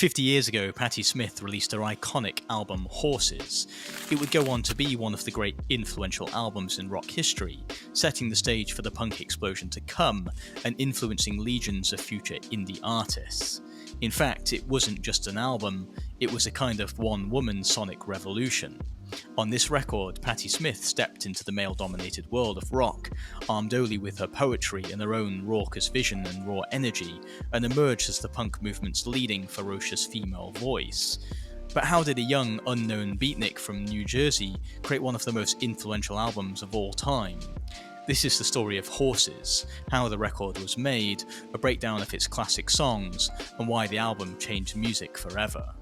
50 years ago, Patti Smith released her iconic album Horses. It would go on to be one of the great influential albums in rock history, setting the stage for the punk explosion to come and influencing legions of future indie artists. In fact, it wasn't just an album, it was a kind of one-woman sonic revolution. On this record, Patti Smith stepped into the male-dominated world of rock, armed only with her poetry and her own raucous vision and raw energy, and emerged as the punk movement's leading ferocious female voice. But how did a young, unknown beatnik from New Jersey create one of the most influential albums of all time? This is the story of Horses, how the record was made, a breakdown of its classic songs, and why the album changed music forever.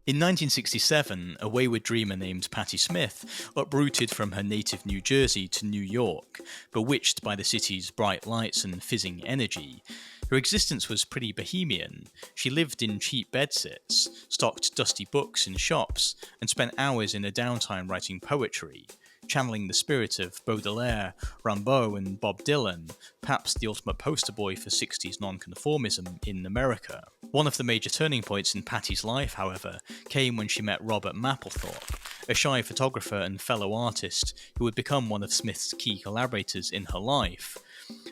In 1967, a wayward dreamer named Patti Smith uprooted from her native New Jersey to New York, bewitched by the city's bright lights and fizzing energy. Her existence was pretty bohemian. She lived in cheap bedsits, stocked dusty books in shops, and spent hours in her downtime writing poetry, channeling the spirit of Baudelaire, Rimbaud, and Bob Dylan, perhaps the ultimate poster boy for 60s nonconformism in America. One of the major turning points in Patti's life, however, came when she met Robert Mapplethorpe, a shy photographer and fellow artist who would become one of Smith's key collaborators in her life.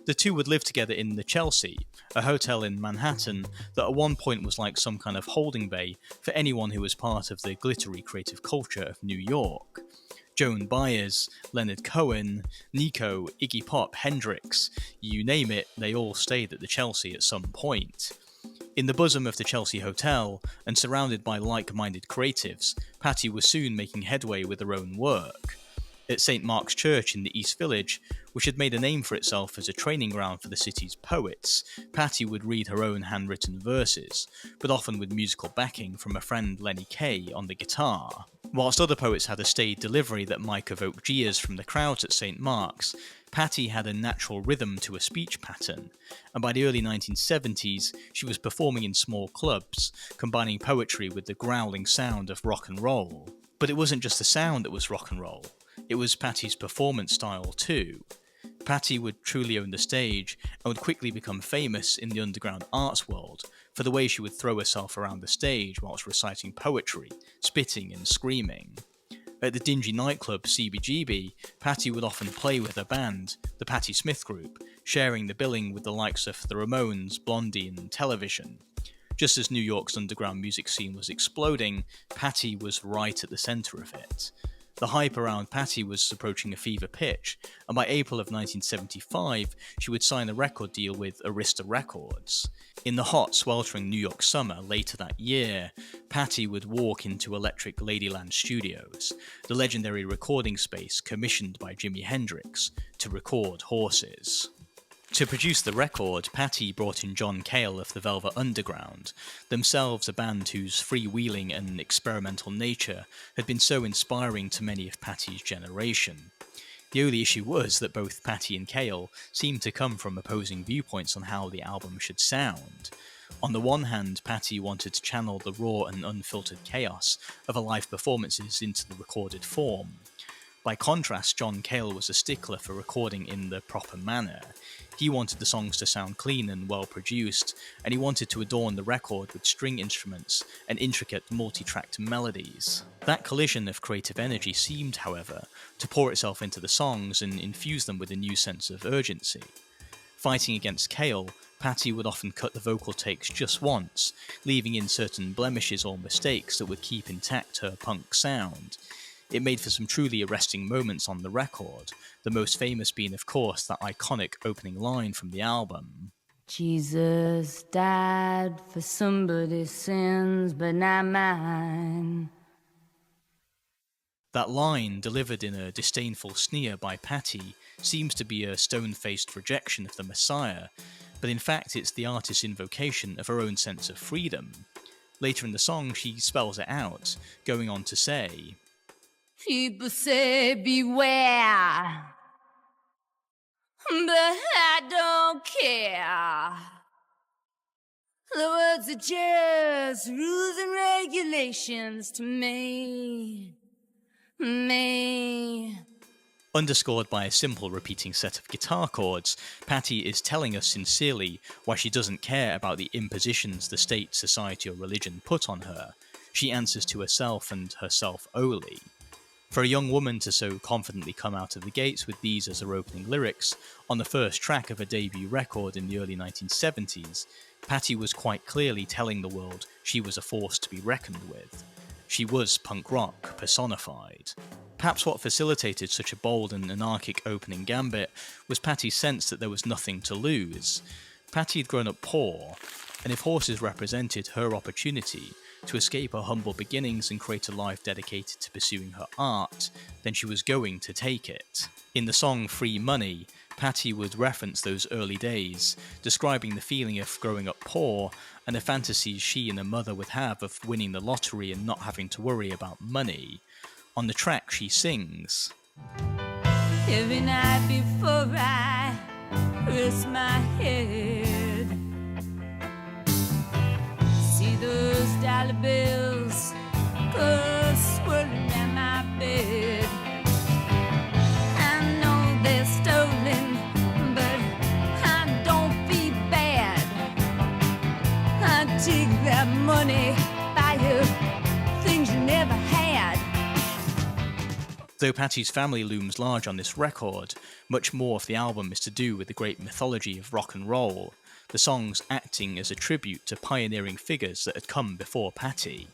The two would live together in the Chelsea, a hotel in Manhattan that at one point was like some kind of holding bay for anyone who was part of the glittery creative culture of New York. Joan Baez, Leonard Cohen, Nico, Iggy Pop, Hendrix, you name it, they all stayed at the Chelsea at some point. In the bosom of the Chelsea Hotel, and surrounded by like-minded creatives, Patti was soon making headway with her own work. At St. Mark's Church in the East Village, which had made a name for itself as a training ground for the city's poets, Patti would read her own handwritten verses, but often with musical backing from a friend Lenny Kaye on the guitar. Whilst other poets had a staid delivery that might evoke jeers from the crowds at St. Mark's, Patti had a natural rhythm to a speech pattern, and by the early 1970s, she was performing in small clubs, combining poetry with the growling sound of rock and roll. But it wasn't just the sound that was rock and roll, it was Patti's performance style too. Patti would truly own the stage and would quickly become famous in the underground arts world for the way she would throw herself around the stage whilst reciting poetry, spitting and screaming. At the dingy nightclub CBGB, Patti would often play with her band, the Patti Smith Group, sharing the billing with the likes of the Ramones, Blondie and Television. Just as New York's underground music scene was exploding, Patti was right at the centre of it. The hype around Patti was approaching a fever pitch, and by April of 1975, she would sign a record deal with Arista Records. In the hot, sweltering New York summer later that year, Patti would walk into Electric Ladyland Studios, the legendary recording space commissioned by Jimi Hendrix, to record Horses. To produce the record, Patti brought in John Cale of the Velvet Underground, themselves a band whose freewheeling and experimental nature had been so inspiring to many of Patti's generation. The only issue was that both Patti and Cale seemed to come from opposing viewpoints on how the album should sound. On the one hand, Patti wanted to channel the raw and unfiltered chaos of her live performances into the recorded form. By contrast, John Cale was a stickler for recording in the proper manner. He wanted the songs to sound clean and well produced, and he wanted to adorn the record with string instruments and intricate multi-tracked melodies. That collision of creative energy seemed, however, to pour itself into the songs and infuse them with a new sense of urgency. Fighting against Cale, Patti would often cut the vocal takes just once, leaving in certain blemishes or mistakes that would keep intact her punk sound. It made for some truly arresting moments on the record, the most famous being, of course, that iconic opening line from the album. Jesus died for somebody's sins, but not mine. That line, delivered in a disdainful sneer by Patti, seems to be a stone-faced rejection of the Messiah, but in fact it's the artist's invocation of her own sense of freedom. Later in the song, she spells it out, going on to say, People say beware, but I don't care. The words are just rules and regulations to me. Underscored by a simple repeating set of guitar chords, Patti is telling us sincerely why she doesn't care about the impositions the state, society or religion put on her. She answers to herself and herself only. For a young woman to so confidently come out of the gates with these as her opening lyrics, on the first track of a debut record in the early 1970s, Patti was quite clearly telling the world she was a force to be reckoned with. She was punk rock personified. Perhaps what facilitated such a bold and anarchic opening gambit was Patti's sense that there was nothing to lose. Patti had grown up poor, and if horses represented her opportunity to escape her humble beginnings and create a life dedicated to pursuing her art, then she was going to take it. In the song Free Money, Patti would reference those early days, describing the feeling of growing up poor and the fantasies she and her mother would have of winning the lottery and not having to worry about money. On the track, she sings, Every night before I rest my head, see those dollar bills go swirling in my bed. I know they're stolen, but I don't feel bad. I take that money, buy you things you never had. Though Patti's family looms large on this record, much more of the album is to do with the great mythology of rock and roll, the songs acting as a tribute to pioneering figures that had come before Patti.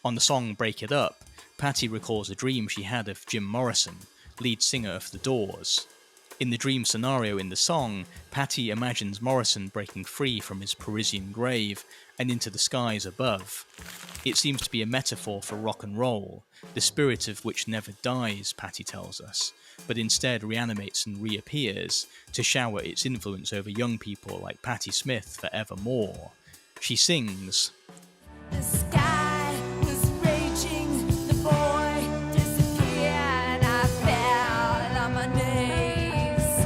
On the song Break It Up, Patti recalls a dream she had of Jim Morrison, lead singer of The Doors. In the dream scenario in the song, Patti imagines Morrison breaking free from his Parisian grave and into the skies above. It seems to be a metaphor for rock and roll, the spirit of which never dies, Patti tells us, but instead reanimates and reappears to shower its influence over young people like Patti Smith forevermore. She sings, The sky was raging, the boy disappeared, I fell on my knees.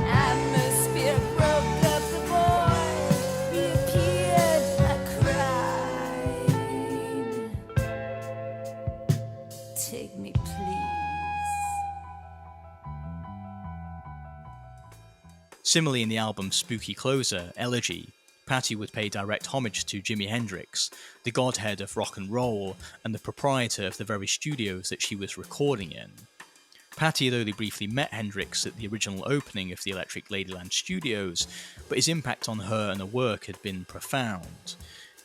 Atmosphere broke up, the boy reappeared, I cried. Take me, please. Similarly in the album's spooky closer, Elegie, Patti would pay direct homage to Jimi Hendrix, the godhead of rock and roll and the proprietor of the very studios that she was recording in. Patti had only briefly met Hendrix at the original opening of the Electric Ladyland studios, but his impact on her and her work had been profound.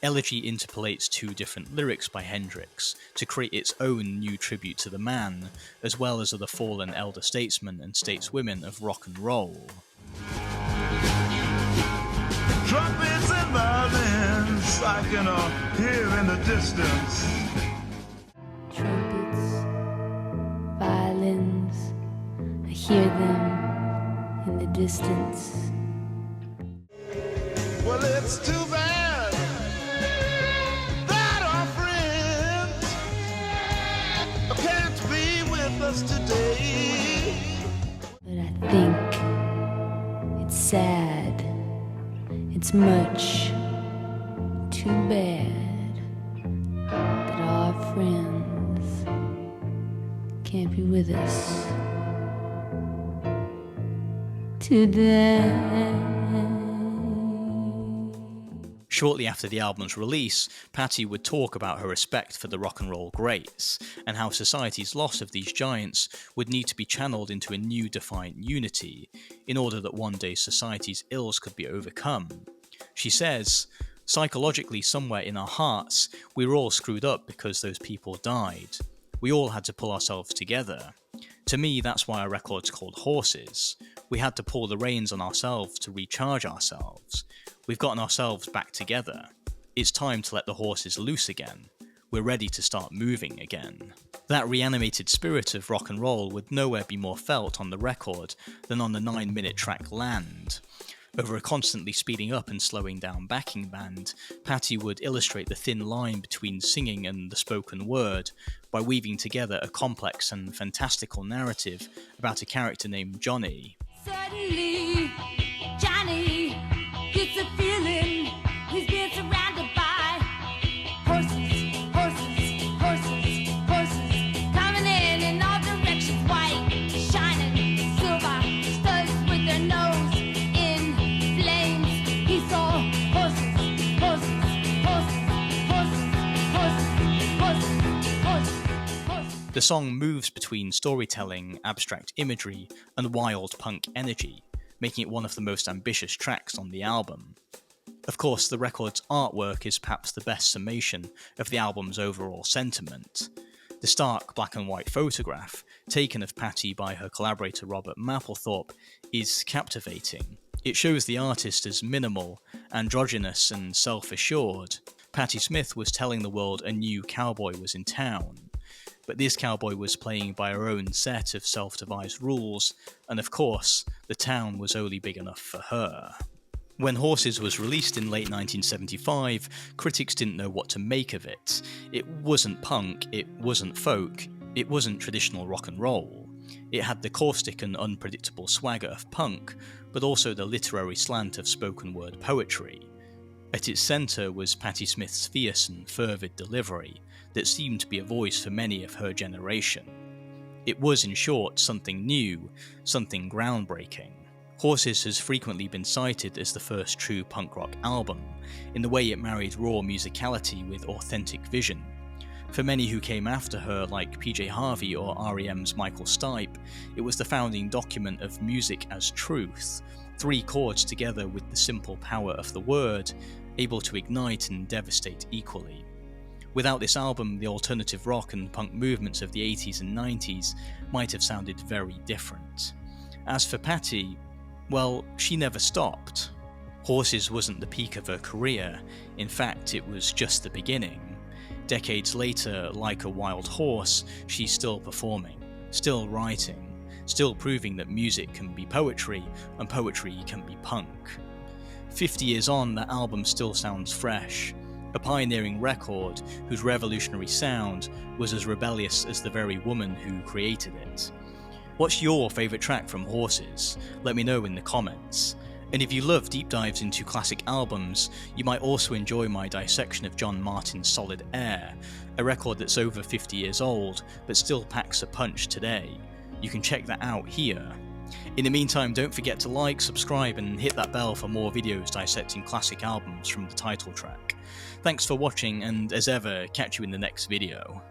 Elegie interpolates two different lyrics by Hendrix to create its own new tribute to the man, as well as other fallen elder statesmen and stateswomen of rock and roll. Trumpets and violins I can hear in the distance. Trumpets, violins, I hear them in the distance. Well, it's too bad that our friends can't be with us today. But I think it's sad. It's much too bad that our friends can't be with us today. Shortly after the album's release, Patti would talk about her respect for the rock and roll greats, and how society's loss of these giants would need to be channeled into a new defiant unity, in order that one day society's ills could be overcome. She says, psychologically somewhere in our hearts, we were all screwed up because those people died. We all had to pull ourselves together. To me, that's why our record's called Horses. We had to pull the reins on ourselves to recharge ourselves. We've gotten ourselves back together. It's time to let the horses loose again. We're ready to start moving again. That reanimated spirit of rock and roll would nowhere be more felt on the record than on the 9-minute track Land. Over a constantly speeding up and slowing down backing band, Patti would illustrate the thin line between singing and the spoken word by weaving together a complex and fantastical narrative about a character named Johnny. Suddenly, Johnny gets a feeling he's been surrounded by horses, horses, horses, horses, coming in all The song moves between storytelling, abstract imagery, and wild punk energy, making it one of the most ambitious tracks on the album. Of course, the record's artwork is perhaps the best summation of the album's overall sentiment. The stark black and white photograph, taken of Patti by her collaborator Robert Mapplethorpe, is captivating. It shows the artist as minimal, androgynous, and self-assured. Patti Smith was telling the world a new cowboy was in town. But this cowboy was playing by her own set of self-devised rules, and of course, the town was only big enough for her. When Horses was released in late 1975, critics didn't know what to make of it. It wasn't punk, it wasn't folk, it wasn't traditional rock and roll. It had the caustic and unpredictable swagger of punk, but also the literary slant of spoken word poetry. At its centre was Patti Smith's fierce and fervid delivery, that seemed to be a voice for many of her generation. It was, in short, something new, something groundbreaking. Horses has frequently been cited as the first true punk rock album, in the way it married raw musicality with authentic vision. For many who came after her, like PJ Harvey or R.E.M's Michael Stipe, it was the founding document of music as truth, 3 chords together with the simple power of the word, able to ignite and devastate equally. Without this album, the alternative rock and punk movements of the 80s and 90s might have sounded very different. As for Patti, well, she never stopped. Horses wasn't the peak of her career, in fact it was just the beginning. Decades later, like a wild horse, she's still performing, still writing, still proving that music can be poetry and poetry can be punk. 50 years on, that album still sounds fresh, a pioneering record whose revolutionary sound was as rebellious as the very woman who created it. What's your favourite track from Horses? Let me know in the comments. And if you love deep dives into classic albums, you might also enjoy my dissection of John Martyn's Solid Air, a record that's over 50 years old, but still packs a punch today. You can check that out here. In the meantime, don't forget to like, subscribe, and hit that bell for more videos dissecting classic albums from the title track. Thanks for watching, and as ever, catch you in the next video.